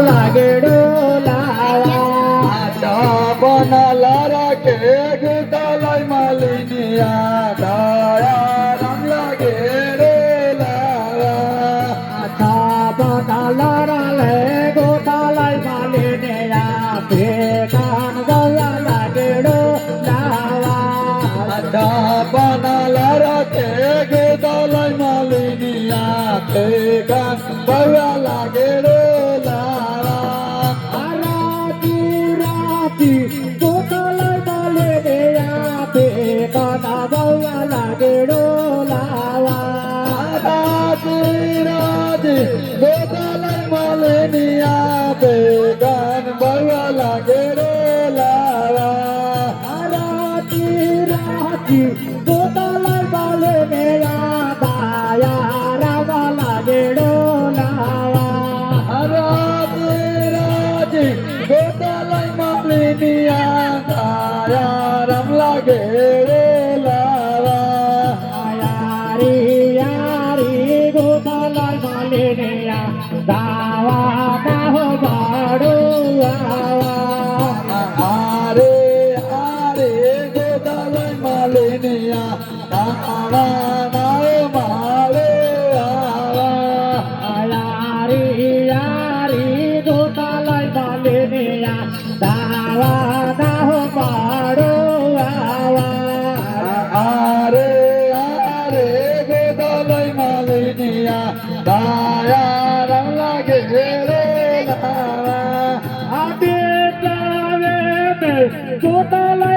लागे डोलावा बनाला के गुदालाई मालिनिया दया राम लागे डोलावा बनाला ले गोदालाई मालिनिया बेगान गौया लागे डोलावा बनाला के गुदालाई मालिनिया बेगान गौया लागे डोलावा गोदालाई मालिनिया बेगान गौया लागे डोलावा गोदालाई मालिनिया बेगान गौया लागे डोलावा गोदालाई मालिनिया दया राम लागे डोलावा गोदालाई मालिनिया दया राम लागे डोलावा यारी गोदालाई मालिनिया दावा बाहो बाड़ो आरे आरे गोदालाई मालिनिया दावा नाओ माले आवा यारी गोदालाई मालिनिया दावा बाहो बाड़ो आरे आरे गोदालाई मालिनिया दया राम लागे डोलावा गोदालाई